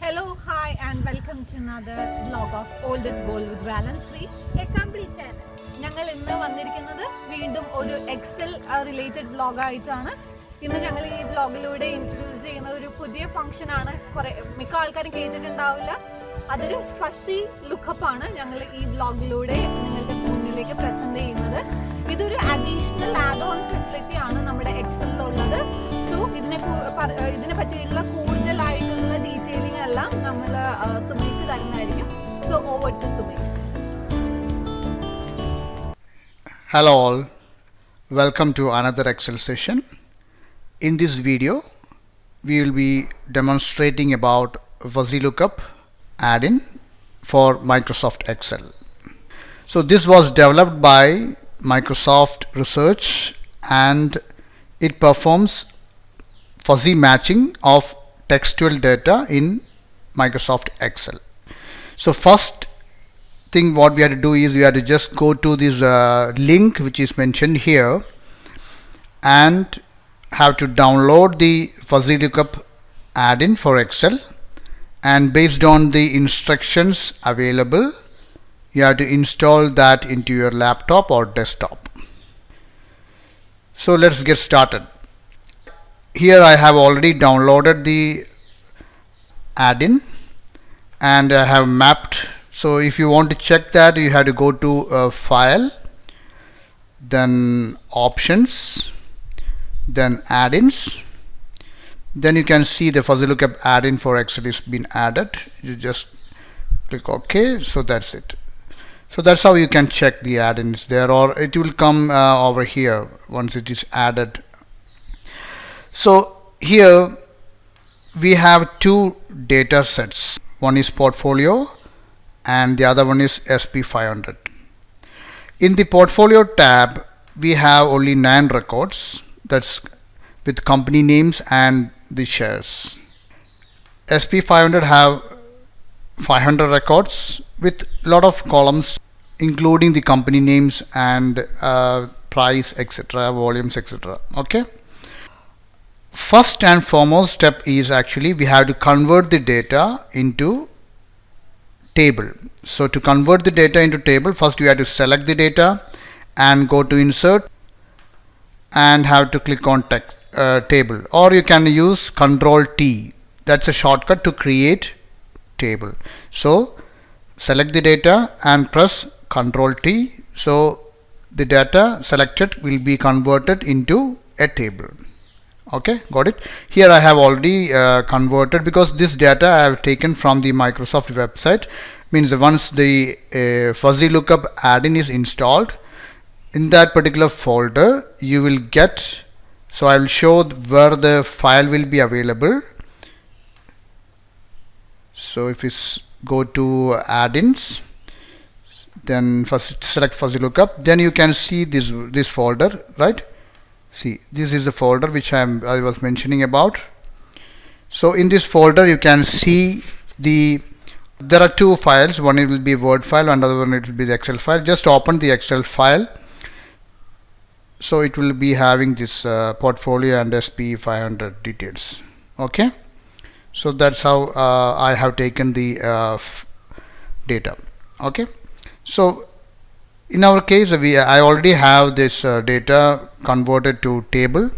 Hello, hi, and welcome to another vlog of Old is Gold with Val Sree, a complete channel. ഞങ്ങൾ ഇന്ന് വന്നിരിക്കുന്നത് വീണ്ടും ഒരു Excel related വ്ലോഗായിട്ടാണ്. ഇന്ന് ഞങ്ങൾ ഈ വ്ലോഗിലൂടെ ഇൻട്രൊഡ്യൂസ് ചെയ്യുന്ന ഒരു പുതിയ ഫംഗ്ഷൻ ആണ്. മിക്ക ആൾക്കാരും കേട്ടിട്ടുണ്ടാവില്ല. അതൊരു ഫസി ലുക്കപ്പ് ആണ് ഞങ്ങൾ ഈ വ്ലോഗിലൂടെ നിങ്ങളുടെ മുന്നിലേക്ക് പ്രസന്റ് ചെയ്യുന്നത്. ഇതൊരു അഡീഷണൽ ആഡ് ഓൺ ഫെസിലിറ്റി ആണ് നമ്മുടെ എക്സലിലുള്ളത്. സോ ഇതിനെ പറ്റിയുള്ള കൂടുതലായിട്ടുള്ള ഡീറ്റെയിലിംഗ് എല്ലാം നമ്മൾ സുമേഷ് തരുന്നതായിരിക്കും. So over to Sumesh. Hello all, welcome to another Excel session. In this video we will be demonstrating about fuzzy lookup add-in for Microsoft Excel. So this was developed by Microsoft Research and it performs fuzzy matching of textual data in Microsoft Excel. So first thing what we have to do is we have to just go to this link which is mentioned here and have to download the fuzzy lookup add-in for Excel, and based on the instructions available you have to install that into your laptop or desktop. So let's get started. Here I have already downloaded the add-in and I have mapped. So if you want to check that, you have to go to file, then options, then add-ins. Then you can see the fuzzy lookup add-in for Excel is been added. You just click OK. So that's it. So that's how you can check the add-ins there, or it will come over here once it is added. So here we have two data sets. One is portfolio and the other one is SP500. In the portfolio tab we have only 9 records, that's with company names and the shares. SP500 have 500 records with lot of columns including the company names and price, etc., volumes, etc. Okay. First and foremost step is actually we have to convert the data into table. So to convert the data into table, first you have to select the data and go to insert and have to click on text table, or you can use Control T. That's a shortcut to create table. So select the data and press Control T. So the data selected will be converted into a table. Okay, got it. Here I have already converted, because this data I have taken from the Microsoft website. Means once the fuzzy lookup add-in is installed, in that particular folder you will get, so I will show where the file will be available. So if you go to add-ins, then first select fuzzy lookup, then you can see this folder, right? See, this is the folder which I was mentioning about. So in this folder you can see there are two files. One it will be Word file, another one it will be the Excel file. Just open the Excel file. So it will be having this portfolio and SP500 details. Okay. So that's how I have taken the data. Okay. So in our case I already have this data converted to table.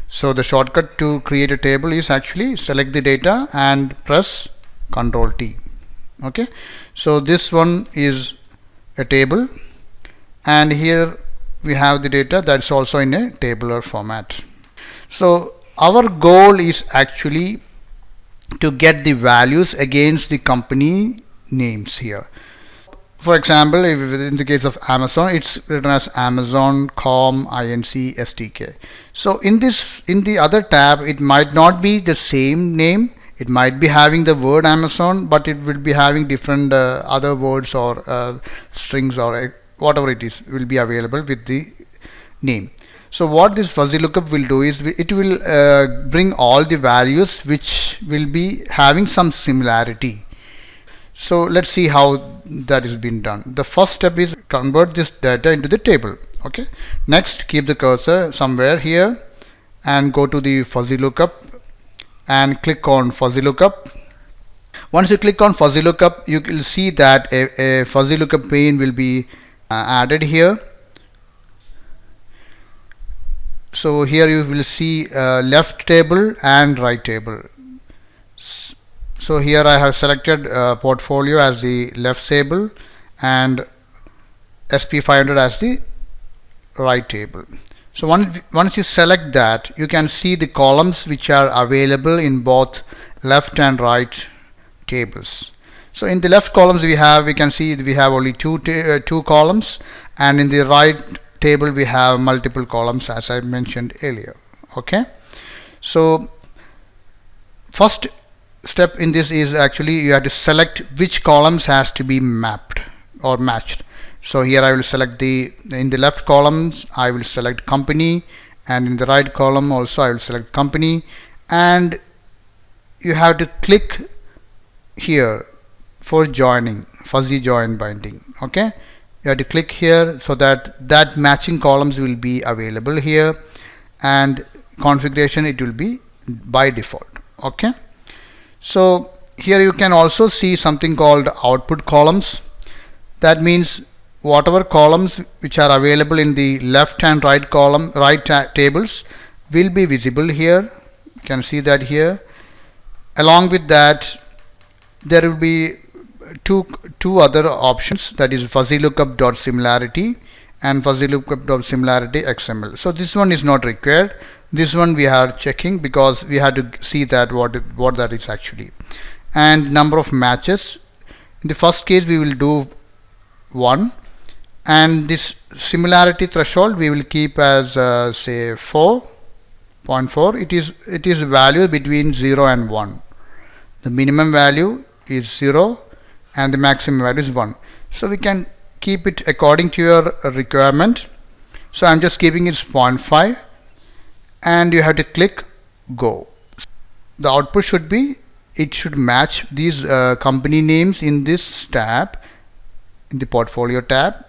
So the shortcut to create a table is actually select the data and press Control T. Okay, so this one is a table, and here we have the data that's also in a tabular format. So our goal is actually to get the values against the company names here. For example, if in the case of Amazon, it's written as Amazon.com Inc STK. So in the other tab, it might not be the same name. It might be having the word Amazon, but it will be having different other words or strings or whatever it is will be available with the name. So what this fuzzy lookup will do is it will bring all the values which will be having some similarity. So let's see how that is being done. The first step is convert this data into the table. Okay. Next, keep the cursor somewhere here and go to the fuzzy lookup and click on fuzzy lookup. Once you click on fuzzy lookup, you will see that a fuzzy lookup pane will be added here. So here you will see left table and right table. So here I have selected portfolio as the left table and SP500 as the right table. So once you select that, you can see the columns which are available in both left and right tables. So in the left columns we can see we have only two columns, and in the right table we have multiple columns, as I mentioned earlier. Okay, so first step in this is actually you have to select which columns has to be mapped or matched. So here I will select in the left column I will select company, and in the right column also I will select company, and you have to click here for joining, fuzzy join binding. Okay, you have to click here so that matching columns will be available here, and configuration it will be by default. Okay, so here you can also see something called output columns. That means whatever columns which are available in the left and right column, tables will be visible here. You can see that here. Along with that, there will be two other options, that is fuzzy lookup dot similarity and fuzzy lookup dot similarity XML. So this one is not required. This one we are checking because we had to see that what that is actually. And number of matches. In the first case we will do 1, and this similarity threshold we will keep as say 4.4. It is value between 0 and 1. The minimum value is 0 and the maximum value is 1. So we can keep it according to your requirement. So I'm just keeping it 0.5, and you have to click go. The output should be, it should match these company names in this tab, in the portfolio tab.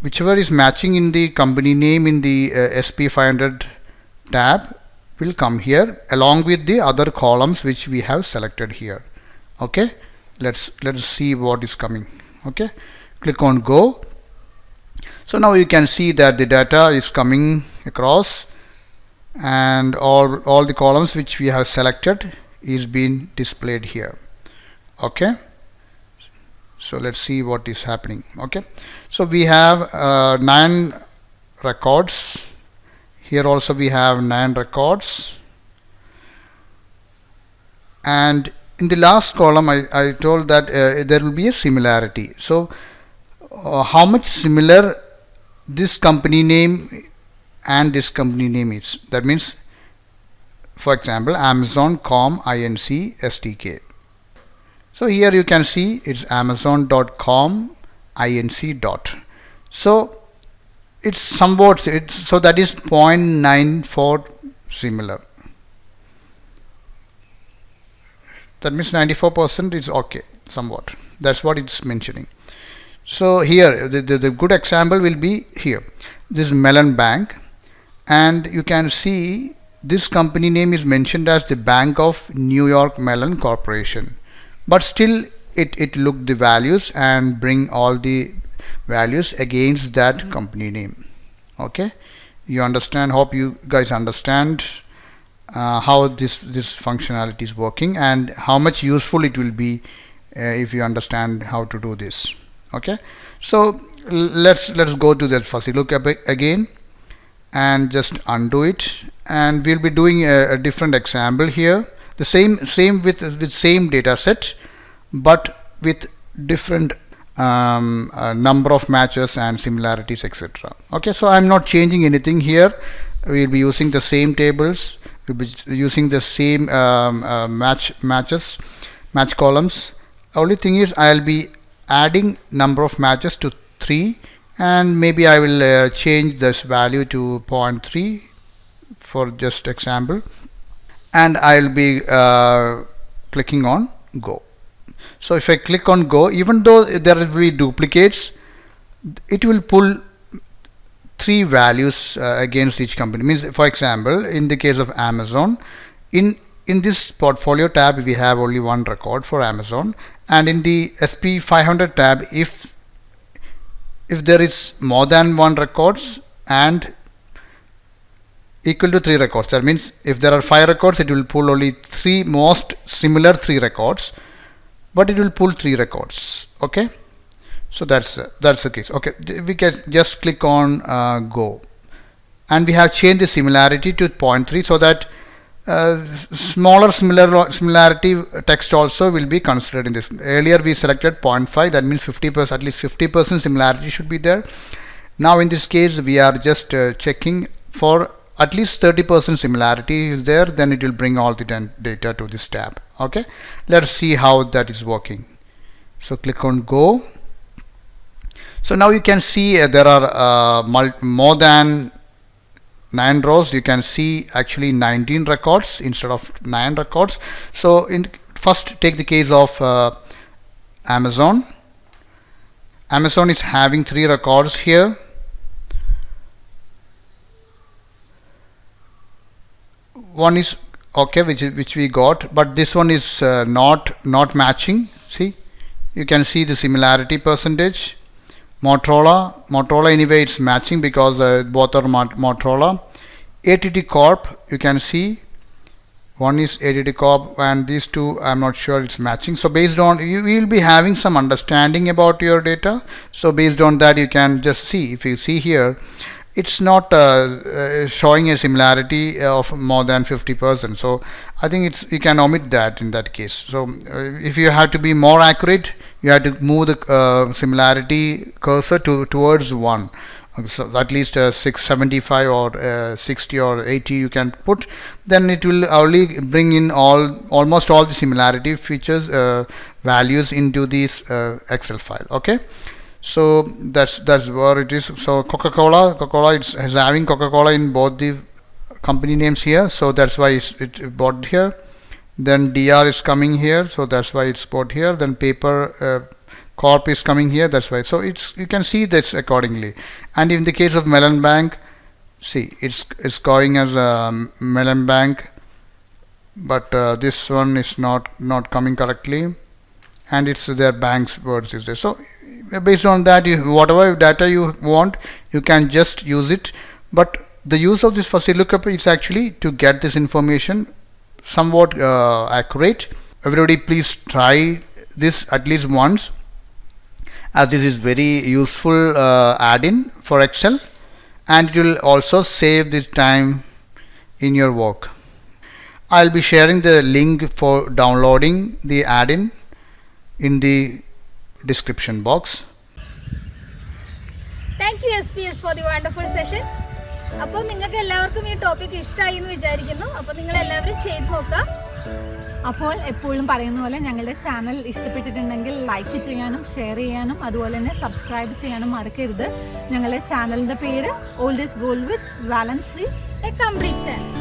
Whichever is matching in the company name in the SP500 tab will come here along with the other columns which we have selected here. Okay, let's see what is coming. Okay, click on go. So now you can see that the data is coming across, and all the columns which we have selected is being displayed here. Okay, so let's see what is happening. Okay, so we have 9 records. Here also we have 9 records, and in the last column I told that there will be a similarity. So how much similar this company name and this company name is. That means, for example, Amazon.com inc stk. So here you can see it's Amazon.com inc dot. So it's somewhat, so that is 0.94 similar. That means 94% is okay, somewhat. That's what it's mentioning. So here the good example will be here. This is Mellon Bank, and you can see this company name is mentioned as the Bank of New York Mellon Corporation, but still it look the values and bring all the values against that company name. Okay, you understand? Hope you guys understand how this functionality is working and how much useful it will be if you understand how to do this. Okay, so let's go to that fuzzy lookup again and just undo it, and we'll be doing a different example here. The same with same data set, but with different number of matches and similarities, etc. Okay, so I'm not changing anything here. We'll be using the same tables, we'll be using the same match columns. Only thing is I'll be adding number of matches to 3, and maybe I will change this value to 0.3 for just example, and I'll be clicking on go. So if I click on go, even though there will be duplicates, it will pull 3 values against each company. Means, for example, in the case of Amazon, in in this portfolio tab we have only one record for Amazon, and in the SP500 tab, if there is more than one records and equal to 3 records, that means if there are 5 records, it will pull only 3 most similar 3 records, but it will pull 3 records. Okay, so that's the case. Okay, we can just click on go, and we have changed the similarity to 0.3 so that smaller similarity text also will be considered in this. Earlier we selected 0.5, that means 50%, at least 50% similarity should be there. Now in this case we are just checking for at least 30% similarity is there, then it will bring all the data to this tab. Okay, let's see how that is working. So click on go. So now you can see there are more than 9 rows. You can see actually 19 records instead of 9 records. So first take the case of Amazon. Amazon is having 3 records here. One is okay, which we got, but this one is not matching. See, you can see the similarity percentage. Motorola anyway it's matching because both are Motorola. ATT Corp, you can see one is ATT Corp, and these two I'm not sure it's matching. So based on, you will be having some understanding about your data, so based on that you can just see. If you see here, it's not showing a similarity of more than 50%, so I think you can omit that in that case. So if you have to be more accurate, you have to move the similarity cursor towards 1, so at least 675 or 60 or 80 you can put, then it will only bring in almost all the similarity features values into this Excel file. Okay, so that's where it is. So Coca-Cola is having Coca-Cola in both the company names here, so that's why it bought here. Then DR is coming here, so that's why it's bought here. Then Paper Corp is coming here, that's why. So you can see this accordingly. And in the case of Melon Bank, see it's going as Melon Bank, but this one is not coming correctly, and it's their bank's words is there. So based on that, whatever data you want, you can just use it. But the use of this fuzzy lookup is actually to get this information somewhat accurate. Everybody please try this at least once, as this is very useful add-in for Excel, and it will also save the time in your work. I'll be sharing the link for downloading the add-in in the description box. Thank you SPS for the wonderful session. അപ്പോൾ നിങ്ങൾക്ക് എല്ലാവർക്കും ഈ topic ഇഷ്ടമായി എന്ന് വിചാരിക്കുന്നു. അപ്പോൾ നിങ്ങൾ എല്ലാവരും ചെയ്ത് നോക്കുക. അപ്പോൾ എപ്പോഴും പറയുന്ന പോലെ ഞങ്ങളുടെ ചാനൽ ഇഷ്ടപ്പെട്ടിട്ടുണ്ടെങ്കിൽ ലൈക്ക് ചെയ്യാനും ഷെയർ ചെയ്യാനും അതുപോലെ തന്നെ സബ്സ്ക്രൈബ് ചെയ്യാനും മറക്കരുത്. ഞങ്ങളുടെ ചാനലിൻ്റെ പേര് old is gold with വാലൻ Shri, A complete channel.